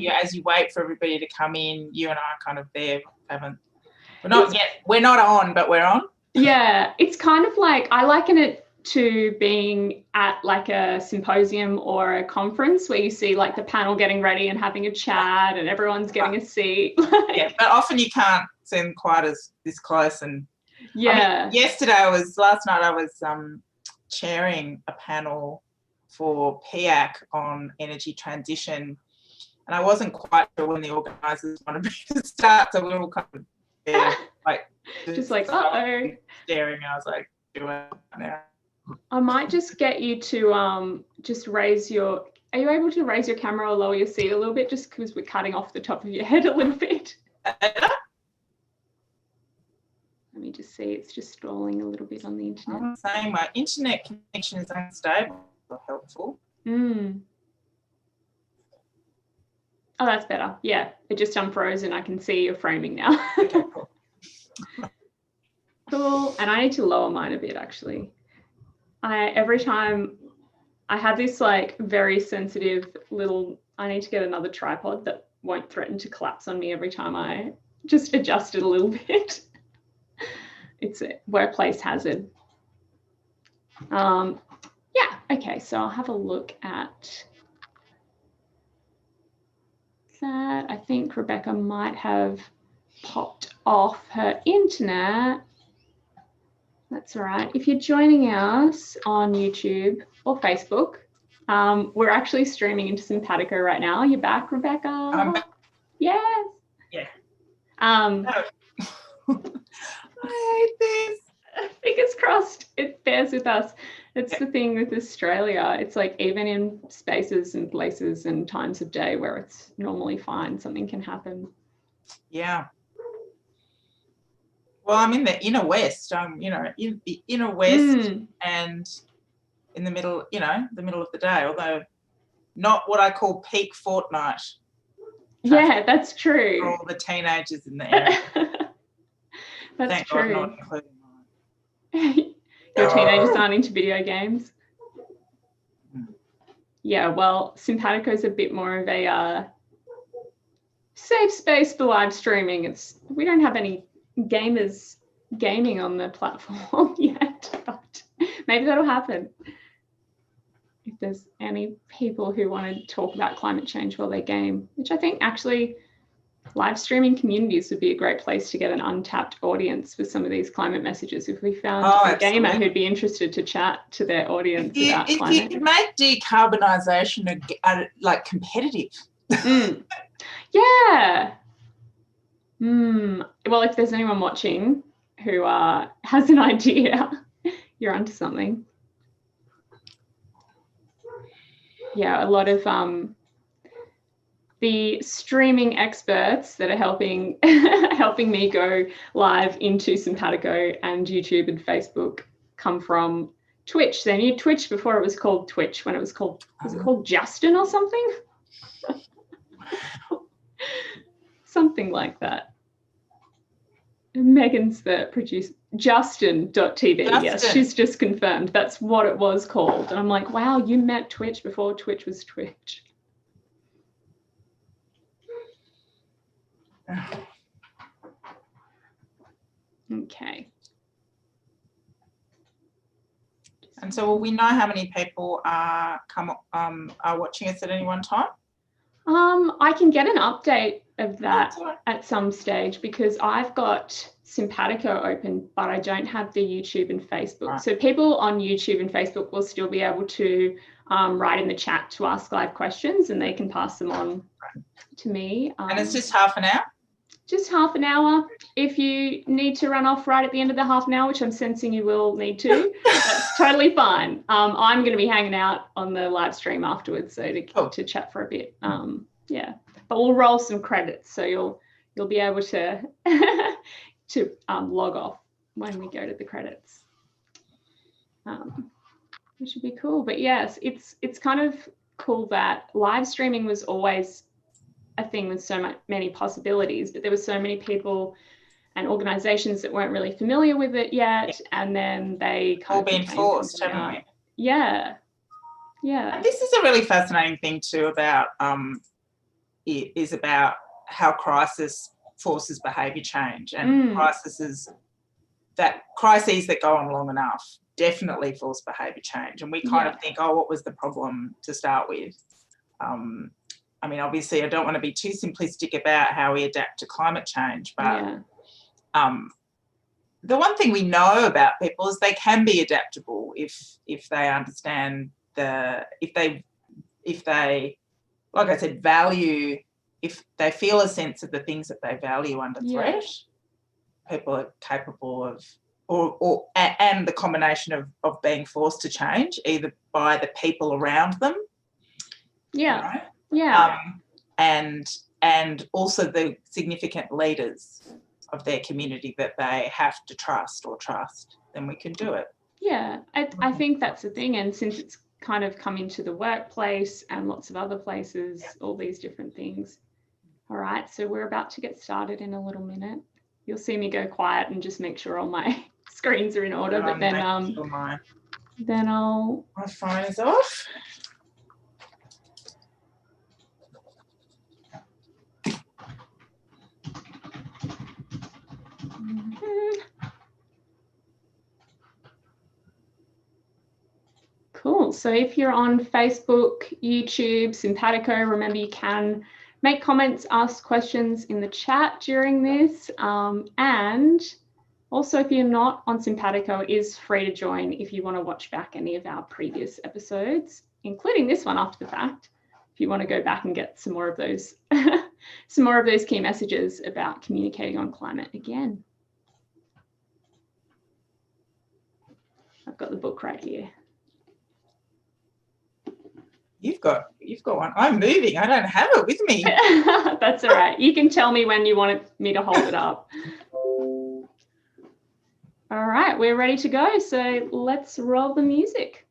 as you wait for everybody to come in, you and I are kind of there. We're not yet. We're not on, but we're on. Yeah, it's kind of like, I liken it to being at like a symposium or a conference where you see like the panel getting ready and having a chat and everyone's getting a seat. Yeah, but often you can't see them quite as this close. And yeah, I mean, last night I was chairing a panel for PAC on energy transition, and I wasn't quite sure when the organisers wanted me to start, so we were all kind of there, like just like uh-oh, staring. I was like, do it now. I might just get you to just raise your, are you able to raise your camera or lower your seat a little bit, just because we're cutting off the top of your head a little bit? Let me just see, it's just stalling a little bit on the internet. I'm saying my internet connection is unstable. Not helpful. Oh, that's better. Yeah, it just unfroze and I can see you're framing now. Okay, cool. Cool. And I need to lower mine a bit, actually. Every time I have this like very sensitive little, I need to get another tripod that won't threaten to collapse on me every time I just adjust it a little bit. It's a workplace hazard. Yeah, okay, so I'll have a look at that. I think Rebecca might have popped off her internet. That's all right. If you're joining us on YouTube or Facebook, we're actually streaming into Simpatico right now. You're back, Rebecca? I'm back. Yes. Yeah. I hate this. Fingers crossed it bears with us. It's the thing with Australia. It's like even in spaces and places and times of day where it's normally fine, something can happen. Yeah. Well, I'm in the inner west. I'm, in the inner west and in the middle, the middle of the day, although not what I call peak fortnight. Yeah, that's true. For all the teenagers in the area. That's Thank true. God, not including mine. Your teenagers aren't into video games? Yeah, well, Simpatico is a bit more of a safe space for live streaming. We don't have any gamers gaming on the platform yet, but maybe that'll happen. If there's any people who want to talk about climate change while they game, which I think actually live streaming communities would be a great place to get an untapped audience for some of these climate messages. If we found a gamer who'd be interested to chat to their audience about climate. If you could make decarbonisation like competitive. Yeah. Well, if there's anyone watching who has an idea, you're onto something. Yeah, a lot of the streaming experts that are helping me go live into Simpatico and YouTube and Facebook come from Twitch. They knew Twitch before it was called Twitch, when it was called, was it called Justin or something? Something like that. Megan's the producer. Justin.tv. Yes, she's just confirmed that's what it was called. And I'm like, wow, you met Twitch before Twitch was Twitch. Okay. And so will we know how many people are watching us at any one time? I can get an update of that at some stage, because I've got Simpatico open, but I don't have the YouTube and Facebook. Right. So people on YouTube and Facebook will still be able to write in the chat to ask live questions, and they can pass them on to me. And it's just half an hour? Just half an hour. If you need to run off right at the end of the half an hour, which I'm sensing you will need to, that's totally fine. I'm going to be hanging out on the live stream afterwards, so to chat for a bit. Yeah, but we'll roll some credits, so you'll be able to log off when we go to the credits, which would be cool. But yes, it's kind of cool that live streaming was always a thing with so many possibilities, but there were so many people and organizations that weren't really familiar with it yet, and then they kind all been forced, haven't we? Yeah. And this is a really fascinating thing too about is about how crisis forces behaviour change, and crises that go on long enough definitely force behaviour change. And we kind of think, oh, what was the problem to start with? I mean, obviously, I don't want to be too simplistic about how we adapt to climate change, but the one thing we know about people is they can be adaptable if they understand if they, like I said, value, if they feel a sense of the things that they value under threat. People are capable of, and the combination of being forced to change either by the people around them. And also the significant leaders of their community that they have to trust, then we can do it. I think that's the thing. And since it's kind of come into the workplace and lots of other places, all these different things. All right, so we're about to get started in a little minute. You'll see me go quiet and just make sure all my screens are in order, but then I'll... My phone is off. Cool. So if you're on Facebook, YouTube, Simpatico, remember you can make comments, ask questions in the chat during this. And also, if you're not on Simpatico, it is free to join if you want to watch back any of our previous episodes, including this one after the fact, if you want to go back and get some more of those, some more of those key messages about communicating on climate again. I've got the book right here. You've got one. I'm moving. I don't have it with me. That's all right. You can tell me when you want me to hold it up. All right, we're ready to go. So let's roll the music.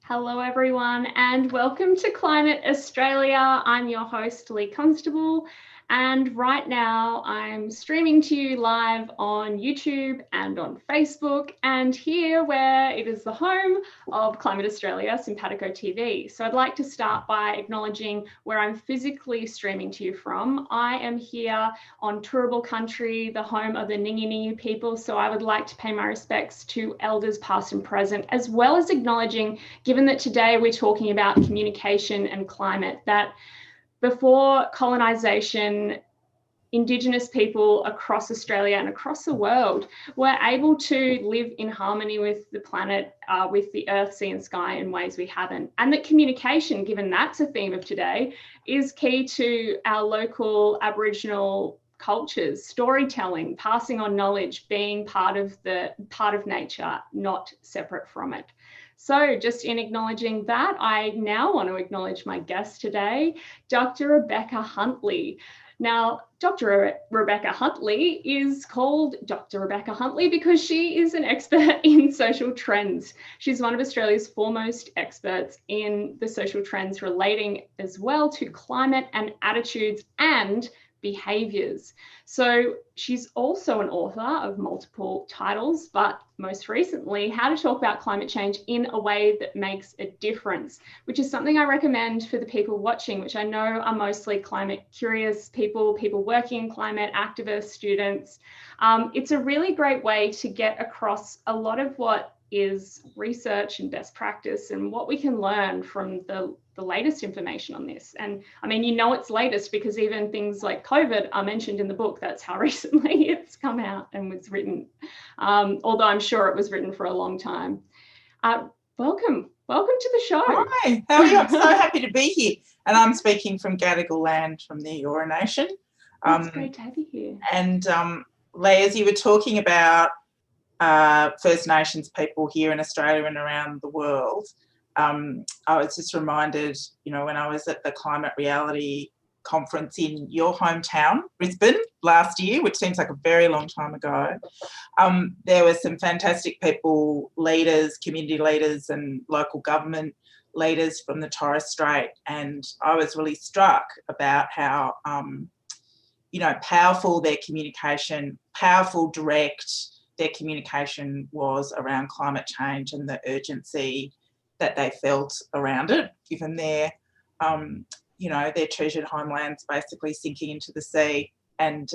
Hello everyone and welcome to Climate Australia. I'm your host Lee Constable, and right now I'm streaming to you live on YouTube and on Facebook, and here where it is the home of Climate Australia, Simpatico TV. So I'd like to start by acknowledging where I'm physically streaming to you from. I am here on Turrbal country, the home of the Ningi people, so I would like to pay my respects to elders past and present, as well as acknowledging, given that today we're talking about communication and climate, that before colonisation, Indigenous people across Australia and across the world were able to live in harmony with the planet, with the earth, sea and sky in ways we haven't. And that communication, given that's a theme of today, is key to our local Aboriginal cultures, storytelling, passing on knowledge, being part of nature, not separate from it. So just in acknowledging that, I now want to acknowledge my guest today, Dr. Rebecca Huntley. Now, Dr. Rebecca Huntley is called Dr. Rebecca Huntley because she is an expert in social trends. She's one of Australia's foremost experts in the social trends relating as well to climate and attitudes and behaviours. So she's also an author of multiple titles, but most recently, How to Talk About Climate Change in a Way That Makes a Difference, which is something I recommend for the people watching, which I know are mostly climate curious people working in climate, activists, students. It's a really great way to get across a lot of what is research and best practice and what we can learn from the latest information on this. And I mean, you know, it's latest because even things like COVID are mentioned in the book. That's how recently it's come out and was written, although I'm sure it was written for a long time. Welcome to the show. Hi, how are you? I'm so happy to be here. And I'm speaking from Gadigal land from the Eora Nation. It's great to have you here. And Leigh, as you were talking about First Nations people here in Australia and around the world, I was just reminded, you know, when I was at the Climate Reality conference in your hometown, Brisbane, last year, which seems like a very long time ago, there were some fantastic people, leaders, community leaders and local government leaders from the Torres Strait, and I was really struck about how, you know, powerful their communication, powerful, direct, their communication was around climate change and the urgency that they felt around it, given their, you know, their treasured homelands basically sinking into the sea. And,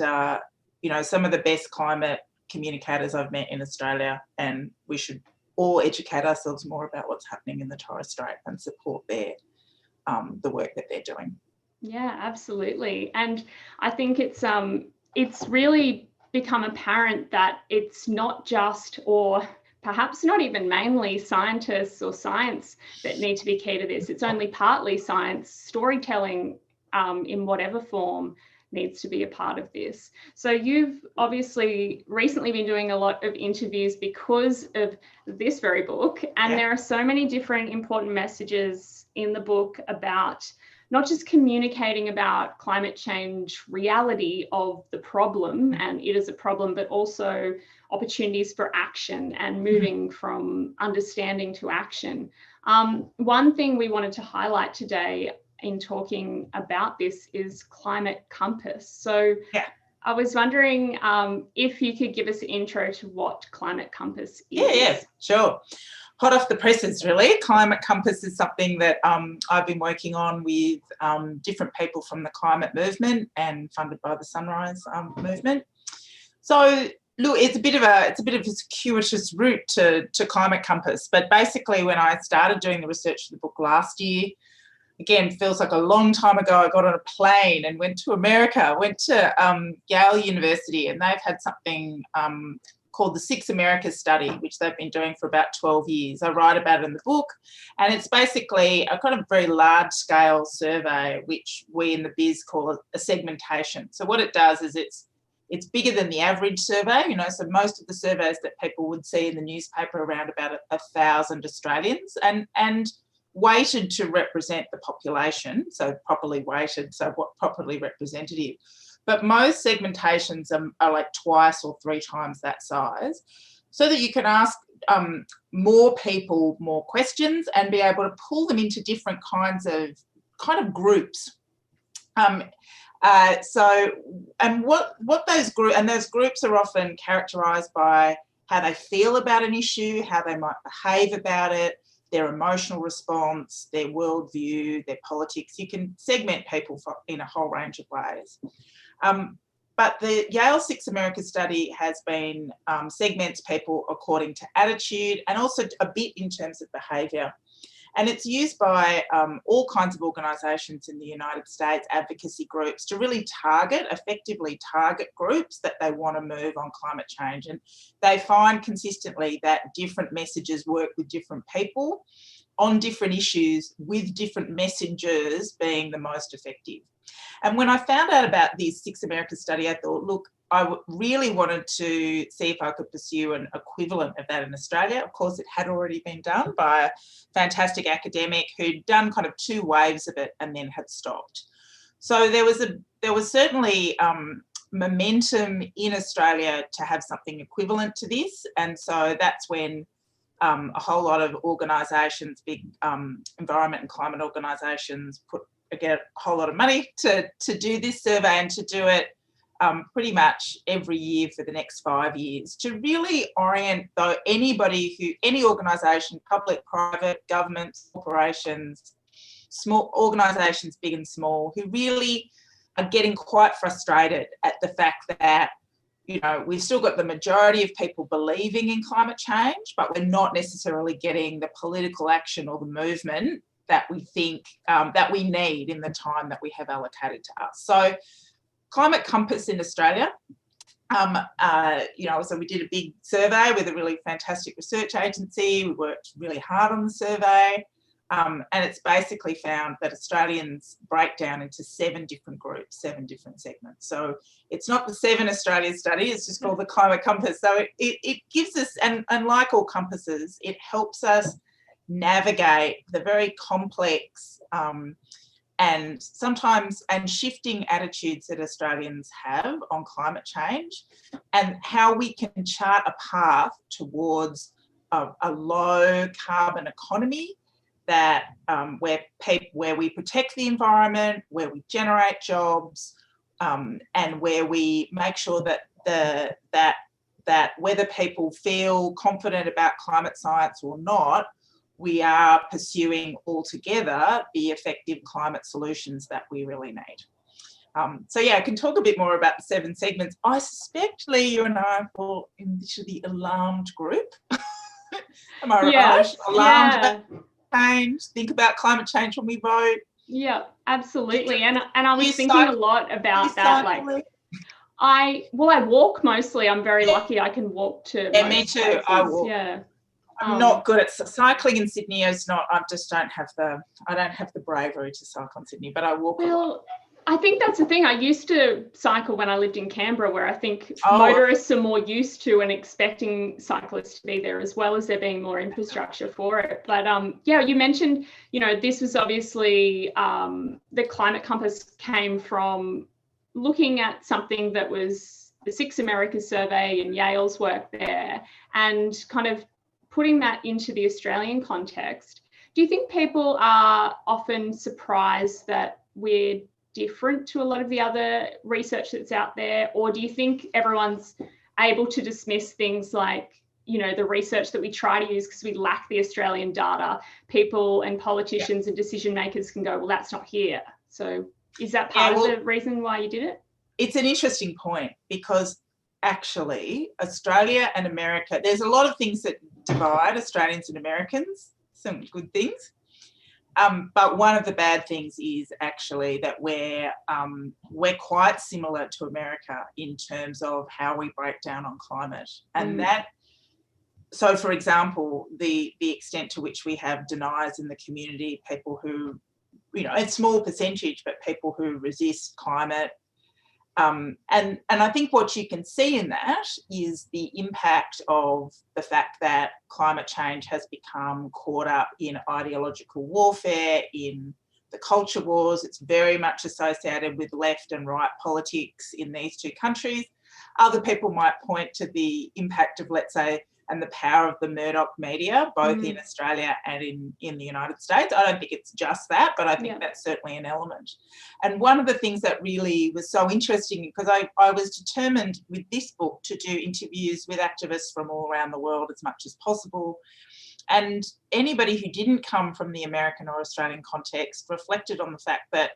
you know, some of the best climate communicators I've met in Australia, and we should all educate ourselves more about what's happening in the Torres Strait and support their, the work that they're doing. Yeah, absolutely. And I think it's really become apparent that it's not just, or perhaps not even mainly, scientists or science that need to be key to this. It's only partly science. Storytelling in whatever form needs to be a part of this. So you've obviously recently been doing a lot of interviews because of this very book, and there are so many different important messages in the book about not just communicating about climate change reality of the problem, and it is a problem, but also opportunities for action and moving from understanding to action. One thing we wanted to highlight today in talking about this is Climate Compass. So I was wondering if you could give us an intro to what Climate Compass is. Yeah, sure. Hot off the presses, really. Climate Compass is something that I've been working on with different people from the climate movement and funded by the Sunrise movement. So look, it's a bit of a circuitous route to Climate Compass, but basically when I started doing the research for the book last year, again, feels like a long time ago, I got on a plane and went to America, went to Yale University, and they've had something called the Six Americas Study, which they've been doing for about 12 years. I write about it in the book, and it's basically a kind of very large-scale survey, which we in the biz call a segmentation. So what it does is it's bigger than the average survey, you know, so most of the surveys that people would see in the newspaper around about 1,000 Australians, and weighted to represent the population, so properly weighted, so what properly representative. But most segmentations are like twice or three times that size, so that you can ask more people more questions and be able to pull them into different kinds of groups. Those groups are often characterised by how they feel about an issue, how they might behave about it, their emotional response, their worldview, their politics. You can segment people in a whole range of ways. But the Yale Six Americas study has been segments people according to attitude and also a bit in terms of behaviour. And it's used by all kinds of organisations in the United States, advocacy groups, to really effectively target groups that they want to move on climate change. And they find consistently that different messages work with different people on different issues, with different messengers being the most effective. And when I found out about this Six Americas study, I thought, look, I really wanted to see if I could pursue an equivalent of that in Australia. Of course, it had already been done by a fantastic academic who'd done kind of two waves of it and then had stopped. So there was certainly momentum in Australia to have something equivalent to this, and so that's when a whole lot of organisations, big environment and climate organisations, put get a whole lot of money to do this survey and to do it pretty much every year for the next 5 years, to really orient any organisation, public, private, governments, corporations, small organisations, big and small, who really are getting quite frustrated at the fact that, you know, we've still got the majority of people believing in climate change, but we're not necessarily getting the political action or the movement that we think that we need in the time that we have allocated to us. So Climate Compass in Australia, you know, so we did a big survey with a really fantastic research agency. We worked really hard on the survey. And it's basically found that Australians break down into 7 different groups, 7 different segments. So it's not the 7 Australia study, it's just called the Climate Compass. So it gives us, and like all compasses, it helps us navigate the very complex and sometimes shifting attitudes that Australians have on climate change, and how we can chart a path towards a low carbon economy that where we protect the environment, where we generate jobs, and where we make sure that whether people feel confident about climate science or not, we are pursuing altogether the effective climate solutions that we really need. So yeah, I can talk a bit more about the 7 segments. I suspect, Lee, you and I fall into the alarmed group. Am I right? Yes, Alarmed yeah. about change, think about climate change when we vote. Yeah, absolutely. And I was You thinking a cycle- lot about you that. cycle, Like, Lee? I walk mostly. I'm very lucky. I can walk to Yeah, most me too. places. I walk. Yeah. I'm not good at cycling in Sydney. I don't have the bravery to cycle in Sydney, but I walk a lot. Well, I think that's the thing. I used to cycle when I lived in Canberra, where I think Oh. motorists are more used to and expecting cyclists to be there, as well as there being more infrastructure for it. But yeah, you mentioned, you know, this was obviously the Climate Compass came from looking at something that was the 6 Americas survey and Yale's work there, and kind of putting that into the Australian context. Do you think people are often surprised that we're different to a lot of the other research that's out there? Or do you think everyone's able to dismiss things like, you know, the research that we try to use because we lack the Australian data? People and politicians and decision makers can go, well, that's not here. So is that part of the reason why you did it? It's an interesting point, because actually Australia and America, there's a lot of things that divide Australians and Americans, some good things. But one of the bad things is actually that we're quite similar to America in terms of how we break down on climate. And so for example, the extent to which we have deniers in the community, people who, you know, it's a small percentage, but people who resist climate. And I think what you can see in that is the impact of the fact that climate change has become caught up in ideological warfare, in the culture wars. It's very much associated with left and right politics in these 2 countries. Other people might point to the impact of, let's say, and the power of the Murdoch media, both in Australia and in the United States. I don't think it's just that, but I think that's certainly an element. And one of the things that really was so interesting, because I was determined with this book to do interviews with activists from all around the world as much as possible. And anybody who didn't come from the American or Australian context reflected on the fact that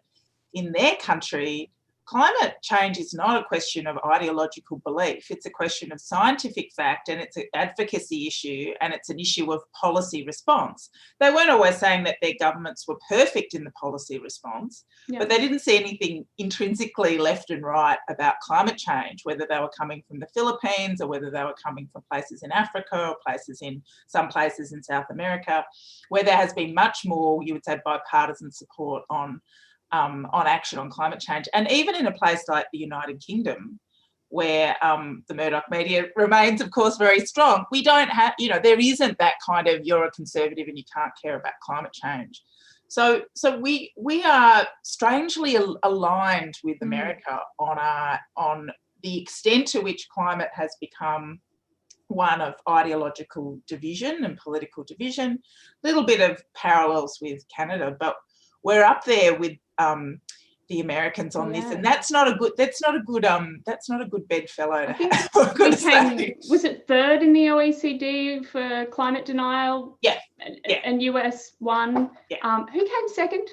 in their country, climate change is not a question of ideological belief. It's a question of scientific fact, and it's an advocacy issue, and it's an issue of policy response. They weren't always saying that their governments were perfect in the policy response, but they didn't see anything intrinsically left and right about climate change, whether they were coming from the Philippines or whether they were coming from places in Africa or some places in South America, where there has been much more, you would say, bipartisan support on action on climate change. And even in a place like the United Kingdom, where the Murdoch media remains, of course, very strong, we don't have, you know, there isn't that kind of you're a conservative and you can't care about climate change. So we are strangely aligned with America on the extent to which climate has become one of ideological division and political division. A little bit of parallels with Canada, but we're up there with the Americans on this, and that's not a good bedfellow to have. We came, was it third in the OECD for climate denial? Yeah. And US won. Yeah. Who came second?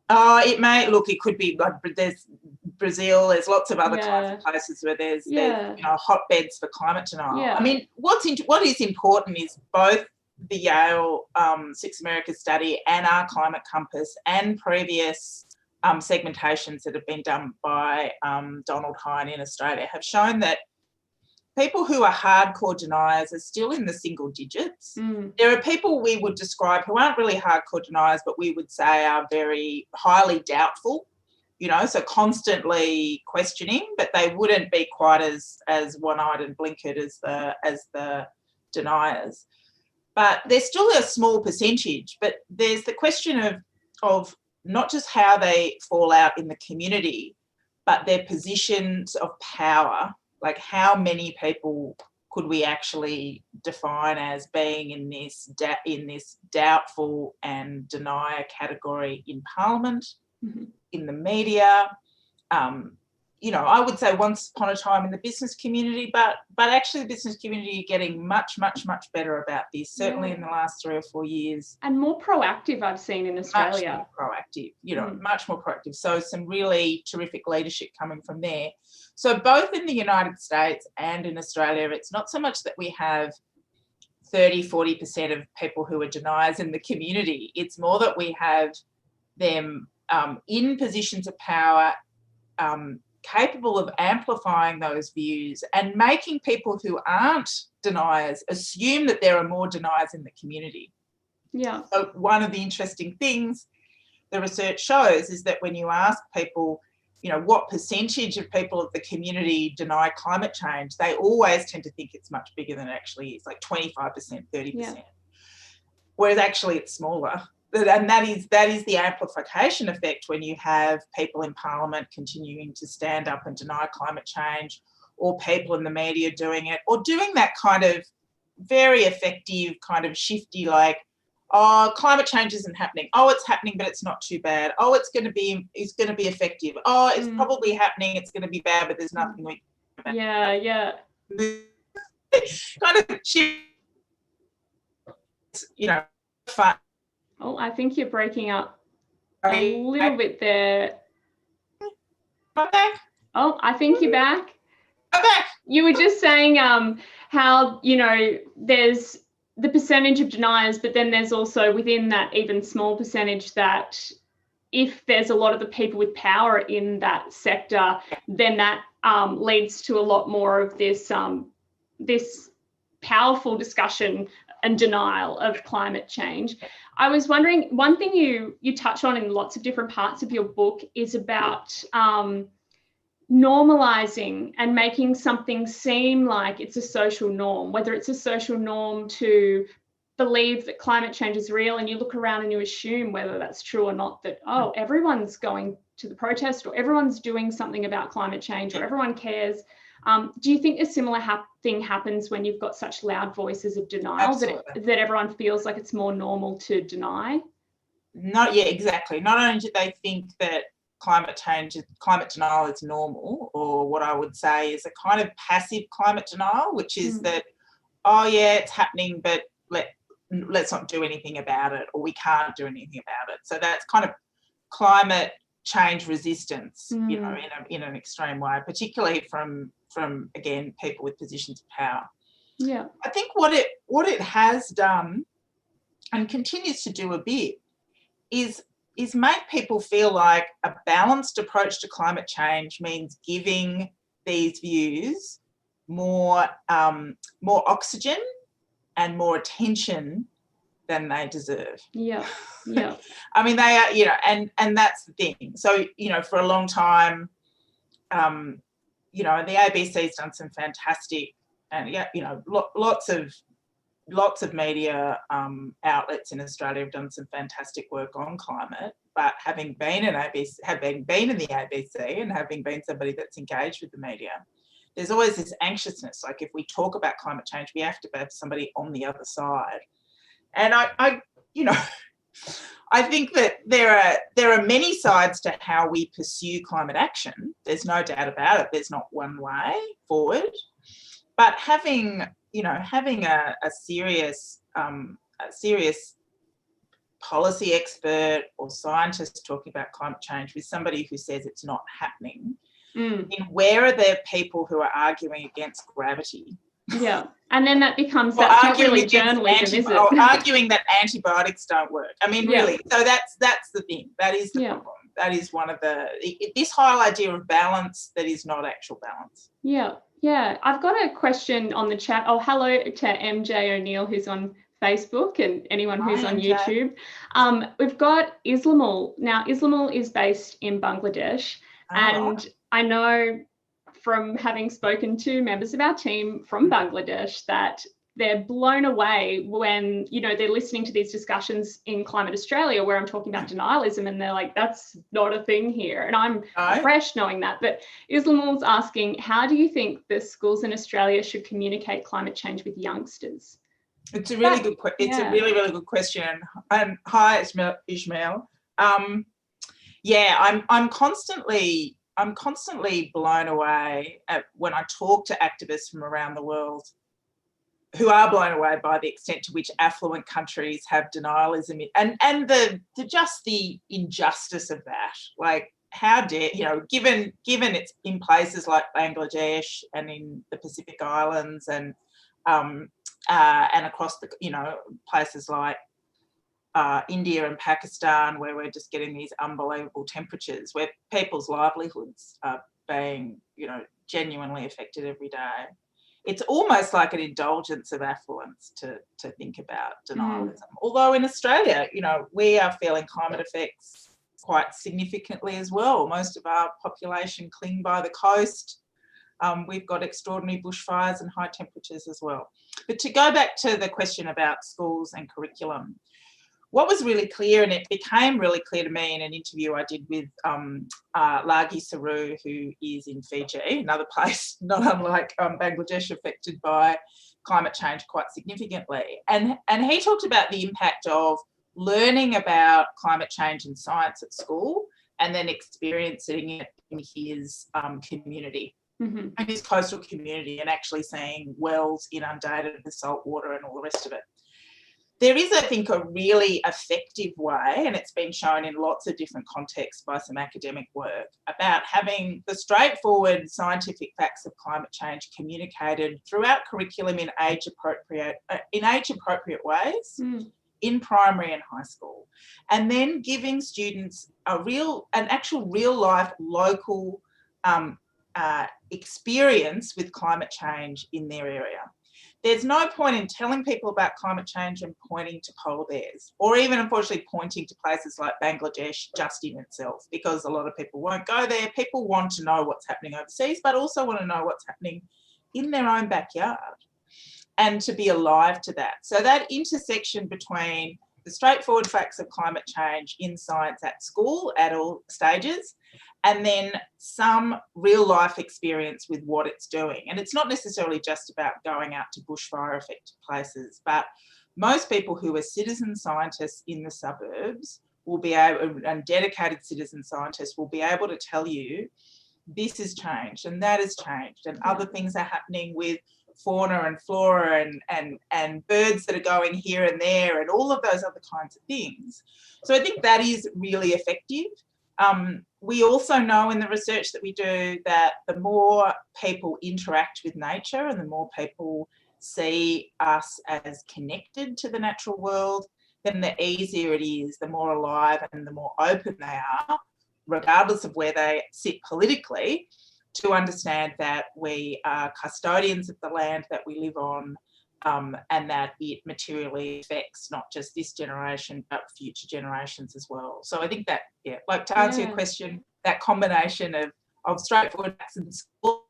It could be, there's Brazil, there's lots of other kinds of places where there's hotbeds for climate denial. I mean, what is important is both the Yale Six Americas study and our climate compass and previous segmentations that have been done by Donald Hine in Australia have shown that people who are hardcore deniers are still in the single digits. There are people we would describe who aren't really hardcore deniers, but we would say are very highly doubtful, so constantly questioning, but they wouldn't be quite as one-eyed and blinkered as the deniers. But there's still a small percentage, but there's the question of not just how they fall out in the community, but their positions of power. Like, how many people could we actually define as being in this doubtful and denier category in Parliament, in the media? I would say once upon a time in the business community, but actually the business community are getting much, much, much better about this, certainly in the last 3 or 4 years. And more proactive, I've seen in Australia. Much more proactive, much more proactive. So some really terrific leadership coming from there. So both in the United States and in Australia, it's not so much that we have 30-40% of people who are deniers in the community. It's more that we have them in positions of power, capable of amplifying those views and making people who aren't deniers assume that there are more deniers in the community. Yeah. So one of the interesting things the research shows is that when you ask people, what percentage of people of the community deny climate change, they always tend to think it's much bigger than it actually is, like 25%, 30%. Whereas actually it's smaller. And that is the amplification effect when you have people in Parliament continuing to stand up and deny climate change, or people in the media doing it, or doing that kind of very effective kind of shifty, like, oh, climate change isn't happening. Oh, it's happening, but it's not too bad. Oh, it's going to be effective. Oh, it's probably happening. It's going to be bad, but there's nothing we can do. Yeah. Kind of shift, fun. Oh, I think you're breaking up a little bit there. I'm back. Oh, I think you're back. I'm back. You were just saying how, there's the percentage of deniers, but then there's also within that even small percentage that if there's a lot of the people with power in that sector, then that leads to a lot more of this powerful discussion and denial of climate change. I was wondering, one thing you touch on in lots of different parts of your book is about normalizing and making something seem like it's a social norm, whether it's a social norm to believe that climate change is real, and you look around and you assume whether that's true or not, that, oh, everyone's going to the protest, or everyone's doing something about climate change, or everyone cares. Do you think a similar thing happens when you've got such loud voices of denial, that everyone feels like it's more normal to deny? Exactly. Not only do they think that climate denial is normal, or what I would say is a kind of passive climate denial, which is that, oh yeah, it's happening, but let's not do anything about it, or we can't do anything about it. So that's kind of climate change resistance, in an extreme way, particularly from again, people with positions of power. Yeah. I think what it has done and continues to do a bit is make people feel like a balanced approach to climate change means giving these views more oxygen and more attention than they deserve. Yeah. I mean, they are, and that's the thing. So, for a long time, the ABC's done some fantastic, and lots of media outlets in Australia have done some fantastic work on climate. But having been in the ABC, and having been somebody that's engaged with the media, there's always this anxiousness. Like, if we talk about climate change, we have to have somebody on the other side. And I I think that there are many sides to how we pursue climate action. There's no doubt about it. There's not one way forward. But having a serious policy expert or scientist talking about climate change with somebody who says it's not happening, then where are there people who are arguing against gravity? Yeah, and then that becomes, that's not really journalism, is it? Or arguing that antibiotics don't work. I mean, really. So that's the thing. That is the problem. That is one of this whole idea of balance that is not actual balance. Yeah, yeah. I've got a question on the chat. Oh, hello to MJ O'Neill, who's on Facebook, and anyone who's on YouTube. We've got Islamul. Now, Islamul is based in Bangladesh, and I know from having spoken to members of our team from Bangladesh that they're blown away when, they're listening to these discussions in Climate Australia where I'm talking about denialism, and they're like, that's not a thing here. And I'm fresh knowing that. But Islamul's asking, how do you think the schools in Australia should communicate climate change with youngsters? It's a really good question. It's a really, really good question. And hi, Ishmael. I'm constantly blown away when I talk to activists from around the world who are blown away by the extent to which affluent countries have denialism and the injustice of that. Like, how dare, given it's in places like Bangladesh and in the Pacific Islands and across the, places like India and Pakistan, where we're just getting these unbelievable temperatures, where people's livelihoods are being, genuinely affected every day. It's almost like an indulgence of affluence to think about denialism. Although in Australia, we are feeling climate effects quite significantly as well. Most of our population cling by the coast. We've got extraordinary bushfires and high temperatures as well. But to go back to the question about schools and curriculum, what was really clear, and it became really clear to me in an interview I did with Lagi Saru, who is in Fiji, another place not unlike Bangladesh, affected by climate change quite significantly. And he talked about the impact of learning about climate change and science at school and then experiencing it in his community. And his coastal community, and actually seeing wells inundated with salt water and all the rest of it. There is, I think, a really effective way, and it's been shown in lots of different contexts by some academic work, about having the straightforward scientific facts of climate change communicated throughout curriculum in age-appropriate ways in primary and high school, and then giving students an actual real-life local experience with climate change in their area. There's no point in telling people about climate change and pointing to polar bears, or even, unfortunately, pointing to places like Bangladesh just in itself, because a lot of people won't go there. People want to know what's happening overseas, but also want to know what's happening in their own backyard and to be alive to that. So that intersection between the straightforward facts of climate change in science at school at all stages, and then some real life experience with what it's doing. And it's not necessarily just about going out to bushfire affected places, but most people who are citizen scientists in the suburbs will be able, and dedicated citizen scientists will be able to tell you this has changed and that has changed, and other things are happening with fauna and flora and birds that are going here and there and all of those other kinds of things. So I think that is really effective. We also know in the research that we do that the more people interact with nature and the more people see us as connected to the natural world, then the easier it is, the more alive and the more open they are, regardless of where they sit politically, to understand that we are custodians of the land that we live on, and that it materially affects not just this generation, but future generations as well. So I think that, to answer your question, that combination of straightforward facts and school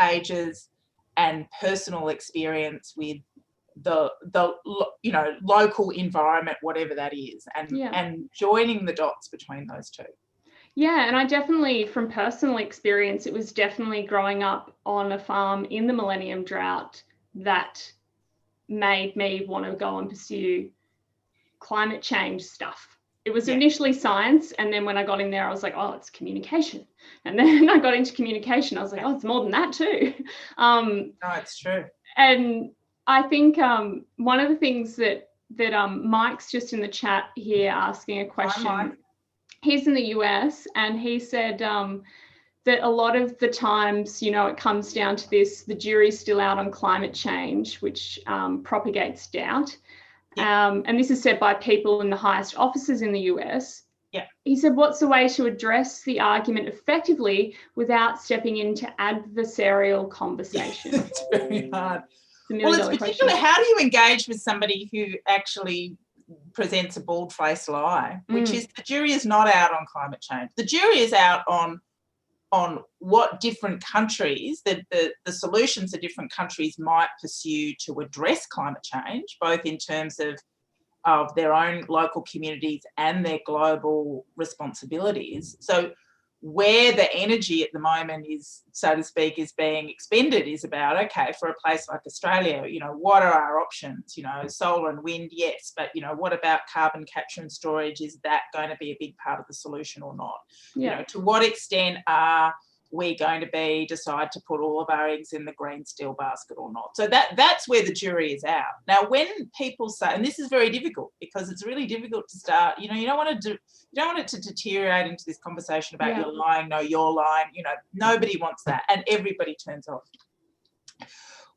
ages and personal experience with the local environment, whatever that is, and joining the dots between those two. Yeah, and I definitely, from personal experience, it was definitely growing up on a farm in the Millennium Drought that made me want to go and pursue climate change stuff. It was initially science, and then when I got in there, I was like, oh, it's communication. And then I got into communication. I was like, oh, it's more than that too. No, it's true. And I think one of the things that Mike's just in the chat here asking a question. Hi, Mike. He's in the US, and he said that a lot of the times, you know, it comes down to this: the jury's still out on climate change, which propagates doubt. And this is said by people in the highest offices in the US. Yeah. He said, what's the way to address the argument effectively without stepping into adversarial conversation? It's very hard. Well, It's particularly, how do you engage with somebody who actually presents a bald-faced lie, which is the jury is not out on climate change. The jury is out on what different countries, the solutions that different countries might pursue to address climate change, both in terms of their own local communities and their global responsibilities. So where the energy at the moment is, so to speak, is being expended is about, okay, for a place like Australia, you know, what are our options? You know, solar and wind, yes, but, you know, what about carbon capture and storage? Is that going to be a big part of the solution or not? Yeah. You know, to what extent are we going to decide to put all of our eggs in the green steel basket or not? So that's where the jury is out. Now, when people say, and this is very difficult because it's really difficult to start, you know, you don't want it to deteriorate into this conversation about you're lying, no, you're lying, you know, nobody wants that, and everybody turns off.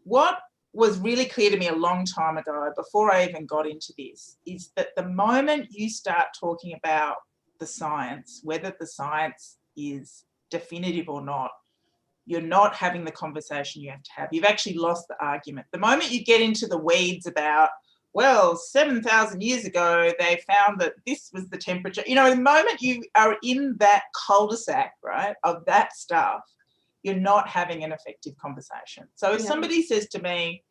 What was really clear to me a long time ago, before I even got into this, is that the moment you start talking about the science, whether the science is definitive or not, you're not having the conversation you have to have. You've actually lost the argument. The moment you get into the weeds about, well, 7,000 years ago, they found that this was the temperature. You know, the moment you are in that cul-de-sac, right, of that stuff, you're not having an effective conversation. So if somebody says to me,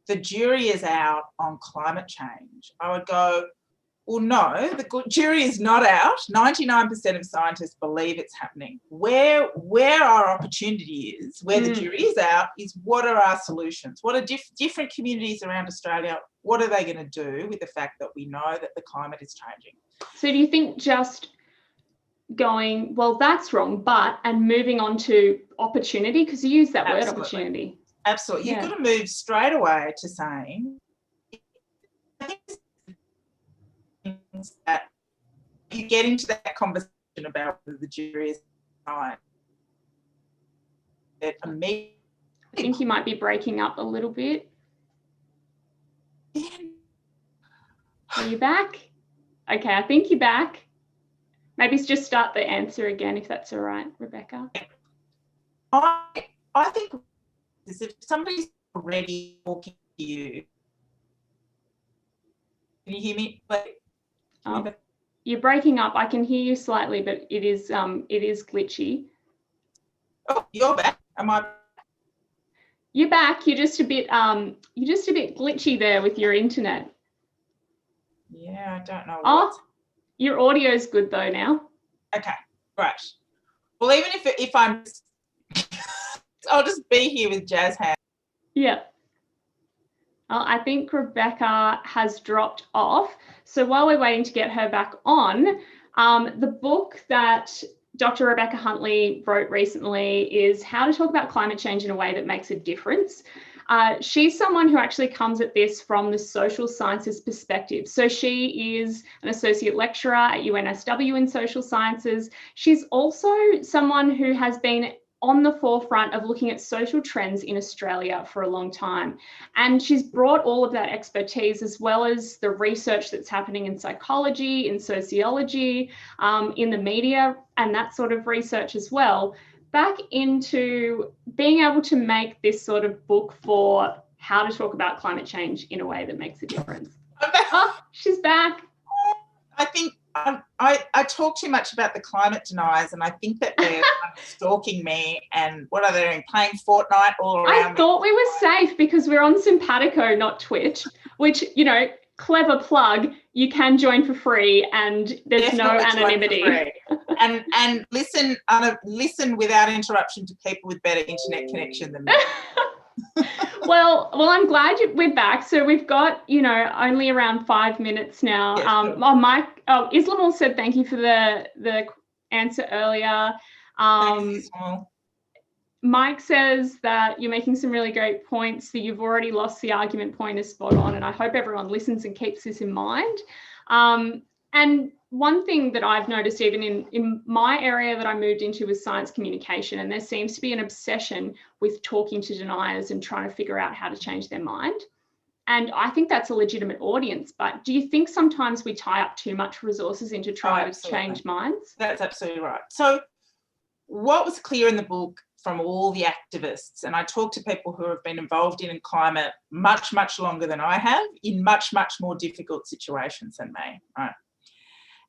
the jury is out on climate change, I would go, well, no, the jury is not out. 99% of scientists believe it's happening. Where our opportunity is, where the jury is out, is what are our solutions? What are different communities around Australia, what are they going to do with the fact that we know that the climate is changing? So do you think just going, well, that's wrong, and moving on to opportunity, because you use that word opportunity. Absolutely. You've got to move straight away to saying, that you get into that conversation about whether the jury is right. I think you might be breaking up a little bit. Are you back? Okay, I think you're back. Maybe just start the answer again, if that's all right, Rebecca. I think if somebody's already talking to you, can you hear me? You're breaking up. I can hear you slightly, but it is glitchy. Oh, you're back. Am I? You're back. You're just a bit glitchy there with your internet. Yeah, I don't know. Your audio is good though now. Okay, right. Well, even if I'm, I'll just be here with Jazz hands. Yeah. I think Rebecca has dropped off. So while we're waiting to get her back on, the book that Dr. Rebecca Huntley wrote recently is How to Talk About Climate Change in a Way That Makes a Difference. She's someone who actually comes at this from the social sciences perspective. So she is an associate lecturer at UNSW in social sciences. She's also someone who has been on the forefront of looking at social trends in Australia for a long time. And she's brought all of that expertise, as well as the research that's happening in psychology, in sociology, in the media, and that sort of research as well, back into being able to make this sort of book for how to talk about climate change in a way that makes a difference. Oh, she's back. I think I talk too much about the climate deniers, and I think that they're stalking me, and what are they doing? Playing Fortnite all around I thought we were safe because we're on Simpatico, not Twitch, which, you know, clever plug, you can join for free and there's no anonymity. and listen without interruption to people with better internet connection than me. Well, I'm glad we're back. So we've got, only around 5 minutes now. Yes, Islamul said thank you for the answer earlier. Thanks, Ismail. Mike says that you're making some really great points, that you've already lost the argument point is spot on, and I hope everyone listens and keeps this in mind. And one thing that I've noticed even in my area that I moved into was science communication, and there seems to be an obsession with talking to deniers and trying to figure out how to change their mind. And I think that's a legitimate audience, but do you think sometimes we tie up too much resources into trying to change minds? That's absolutely right. So what was clear in the book from all the activists, and I talked to people who have been involved in climate much, much longer than I have, in much, much more difficult situations than me, right?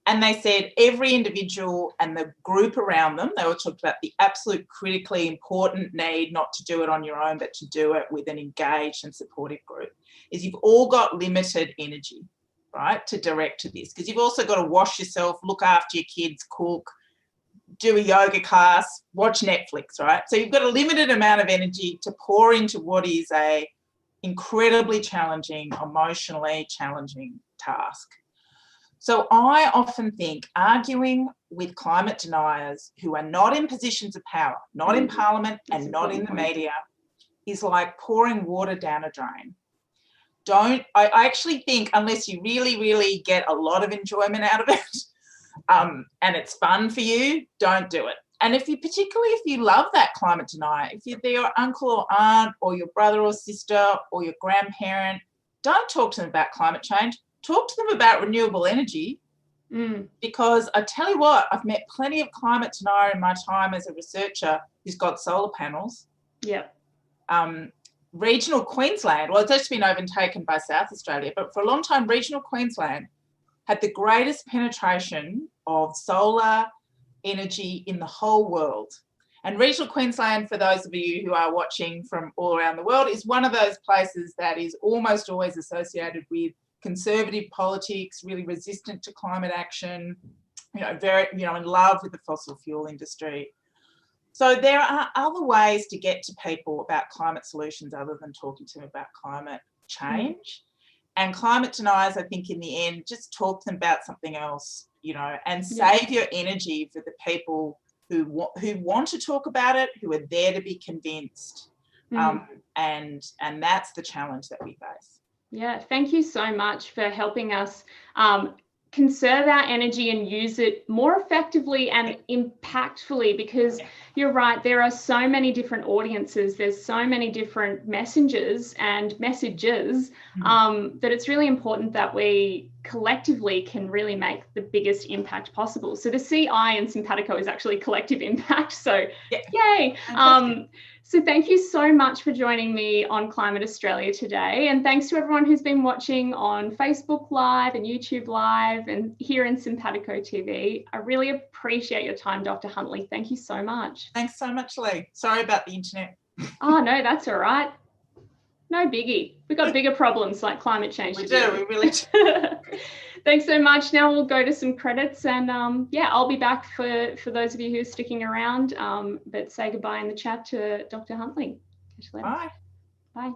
And they said every individual and the group around them, they all talked about the absolute critically important need not to do it on your own, but to do it with an engaged and supportive group, is you've all got limited energy, right, to direct to this, because you've also got to wash yourself, look after your kids, cook, do a yoga class, watch Netflix, right? So you've got a limited amount of energy to pour into what is a incredibly challenging, emotionally challenging task. So I often think arguing with climate deniers who are not in positions of power, not in Parliament and not in the media, is like pouring water down a drain. I actually think unless you really, really get a lot of enjoyment out of it, and it's fun for you, don't do it. And particularly if you love that climate denier, if they're your uncle or aunt or your brother or sister or your grandparent, don't talk to them about climate change. Talk to them about renewable energy, because I tell you what, I've met plenty of climate denier in my time as a researcher who's got solar panels. Yeah. Regional Queensland, well, it's actually been overtaken by South Australia, but for a long time, regional Queensland had the greatest penetration of solar energy in the whole world. And regional Queensland, for those of you who are watching from all around the world, is one of those places that is almost always associated with conservative politics, really resistant to climate action, very, in love with the fossil fuel industry. So there are other ways to get to people about climate solutions other than talking to them about climate change. And climate deniers, I think, in the end, just talk to them about something else, and save your energy for the people who want to talk about it, who are there to be convinced. And that's the challenge that we face. Yeah, thank you so much for helping us conserve our energy and use it more effectively and impactfully, because you're right, there are so many different audiences, there's so many different messengers and messages that it's really important that we collectively can really make the biggest impact possible. So the CI in Simpatico is actually collective impact, so yay. So thank you so much for joining me on Climate Australia today. And thanks to everyone who's been watching on Facebook Live and YouTube Live and here in Simpatico TV. I really appreciate your time, Dr. Huntley. Thank you so much. Thanks so much, Lee. Sorry about the internet. Oh, no, that's all right. No biggie. We've got bigger problems like climate change. We do, we really do. Thanks so much. Now we'll go to some credits and I'll be back for those of you who are sticking around, but say goodbye in the chat to Dr. Huntley. Catch you later. Bye. Bye.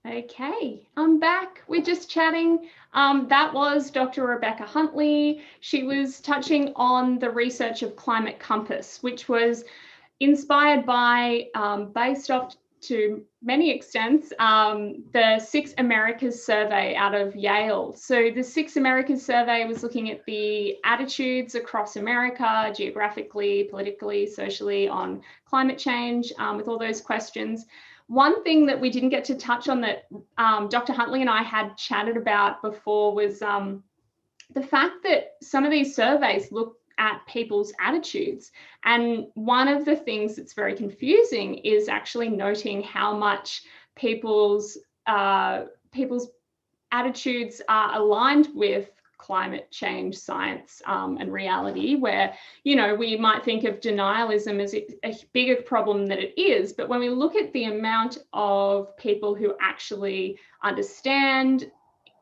Okay, I'm back. We're just chatting. That was Dr. Rebecca Huntley. She was touching on the research of Climate Compass, which was inspired by, based off to many extents, the Six Americas survey out of Yale. So the Six Americas survey was looking at the attitudes across America, geographically, politically, socially, on climate change, with all those questions. One thing that we didn't get to touch on that Dr. Huntley and I had chatted about before was the fact that some of these surveys look at people's attitudes. And one of the things that's very confusing is actually noting how much people's attitudes are aligned with climate change science and reality, where, you know, we might think of denialism as a bigger problem than it is. But when we look at the amount of people who actually understand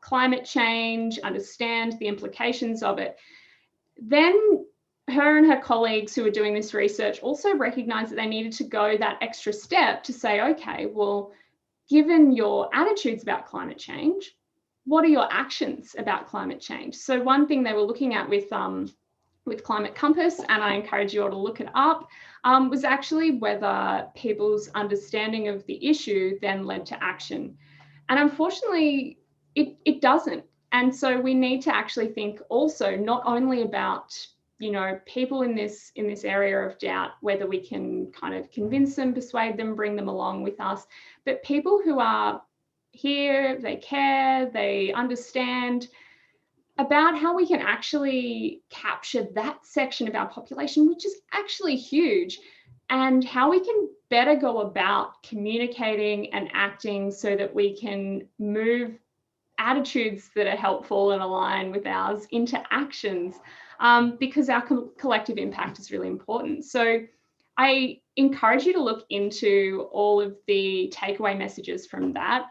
climate change, understand the implications of it, then her and her colleagues who were doing this research also recognized that they needed to go that extra step to say, okay, well, given your attitudes about climate change, what are your actions about climate change? So one thing they were looking at with Climate Compass, and I encourage you all to look it up, was actually whether people's understanding of the issue then led to action. And unfortunately, it doesn't. And so we need to actually think also not only about, you know, people in this area of doubt, whether we can kind of convince them, persuade them, bring them along with us, but people who are here, they care, they understand about how we can actually capture that section of our population, which is actually huge, and how we can better go about communicating and acting so that we can move attitudes that are helpful and align with ours into actions, because our collective impact is really important. So I encourage you to look into all of the takeaway messages from that.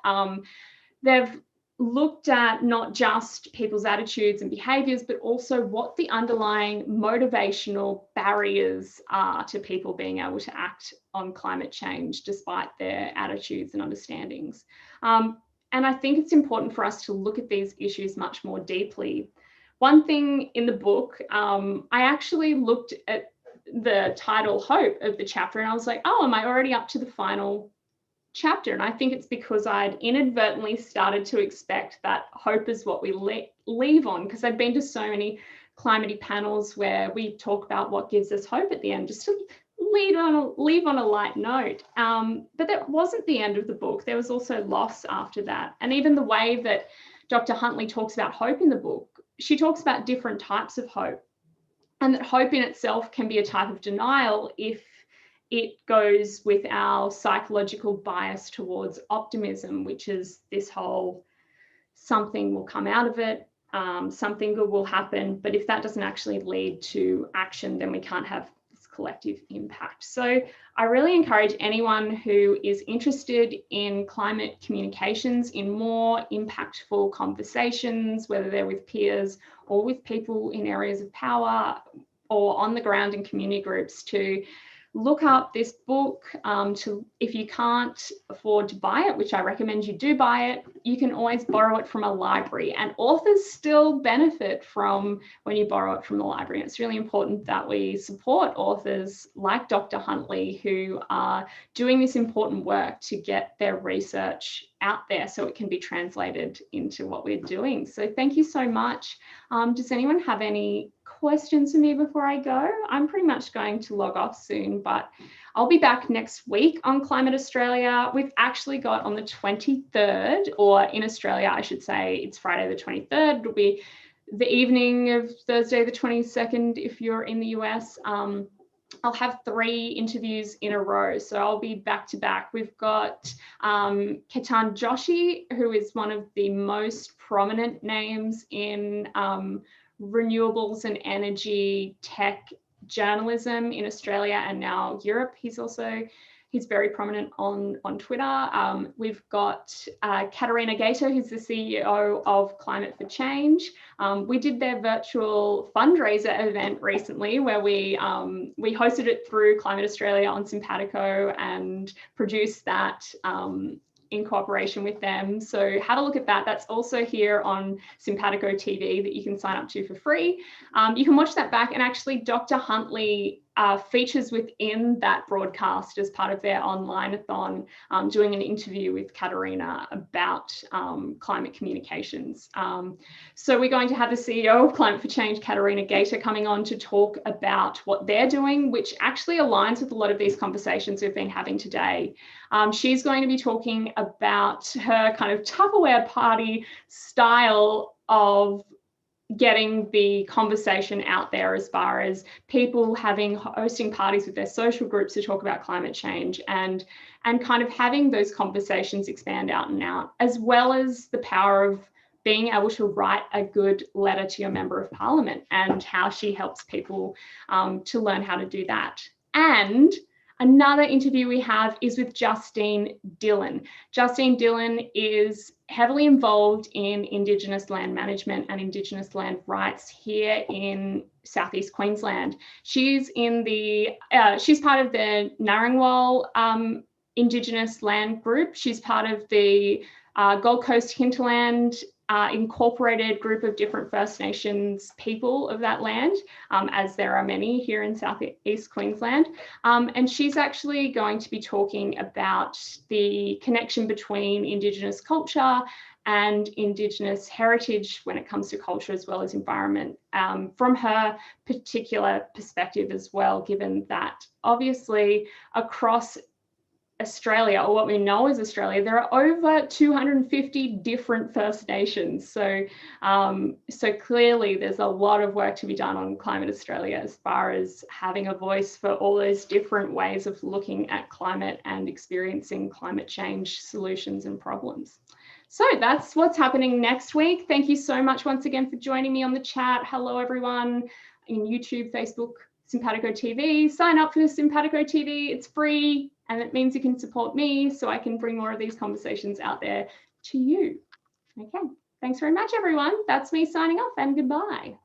They've looked at not just people's attitudes and behaviors, but also what the underlying motivational barriers are to people being able to act on climate change despite their attitudes and understandings. And I think it's important for us to look at these issues much more deeply. One thing in the book, I actually looked at the title Hope of the chapter and I was like, oh, am I already up to the final chapter? And I think it's because I'd inadvertently started to expect that hope is what we leave on, because I'd been to so many climate panels where we talk about what gives us hope at the end, just to leave on a light note. But that wasn't the end of the book. There was also loss after that. And even the way that Dr. Huntley talks about hope in the book, she talks about different types of hope, and that hope in itself can be a type of denial if it goes with our psychological bias towards optimism, which is this whole something will come out of it, something good will happen. But if that doesn't actually lead to action, then we can't have this collective impact. So I really encourage anyone who is interested in climate communications, in more impactful conversations, whether they're with peers or with people in areas of power or on the ground in community groups, to look up this book. If you can't afford to buy it, which I recommend you do buy it, you can always borrow it from a library, and authors still benefit from when you borrow it from the library. And it's really important that we support authors like Dr. Huntley, who are doing this important work to get their research out there so it can be translated into what we're doing. So thank you so much. Does anyone have any questions for me before I go? I'm pretty much going to log off soon, but I'll be back next week on Climate Australia. We've actually got on the 23rd, or in Australia, I should say, it's Friday the 23rd. It'll be the evening of Thursday the 22nd if you're in the US. I'll have 3 interviews in a row, so I'll be back to back. We've got Ketan Joshi, who is one of the most prominent names in renewables and energy tech journalism in Australia and now Europe. He's very prominent on Twitter. We've got Katerina Gator, who's the CEO of Climate for Change. We did their virtual fundraiser event recently where we hosted it through Climate Australia on Simpatico and produced that in cooperation with them. So have a look at that. That's also here on Simpatico TV that you can sign up to for free. You can watch that back, and actually Dr. Huntley features within that broadcast as part of their online-a-thon, doing an interview with Katerina about climate communications. So we're going to have the CEO of Climate for Change, Katerina Gator, coming on to talk about what they're doing, which actually aligns with a lot of these conversations we've been having today. She's going to be talking about her kind of Tupperware party style of getting the conversation out there, as far as people hosting parties with their social groups to talk about climate change, and kind of having those conversations expand out and out, as well as the power of being able to write a good letter to your member of parliament, and how she helps people to learn how to do that. And another interview we have is with Justine Dillon. Justine Dillon is heavily involved in Indigenous land management and Indigenous land rights here in Southeast Queensland. She's she's part of the Narangwal Indigenous land group. She's part of the Gold Coast Hinterland incorporated group of different First Nations people of that land, as there are many here in Southeast Queensland. And she's actually going to be talking about the connection between Indigenous culture and Indigenous heritage when it comes to culture as well as environment, from her particular perspective as well, given that obviously across Australia, or what we know as Australia, there are over 250 different First Nations. So clearly there's a lot of work to be done on Climate Australia, as far as having a voice for all those different ways of looking at climate and experiencing climate change solutions and problems. So that's what's happening next week. Thank you so much once again for joining me on the chat. Hello everyone in YouTube, Facebook, Simpatico TV. Sign up for the Simpatico TV. It's free, and it means you can support me so I can bring more of these conversations out there to you. Okay, thanks very much, everyone. That's me signing off, and goodbye.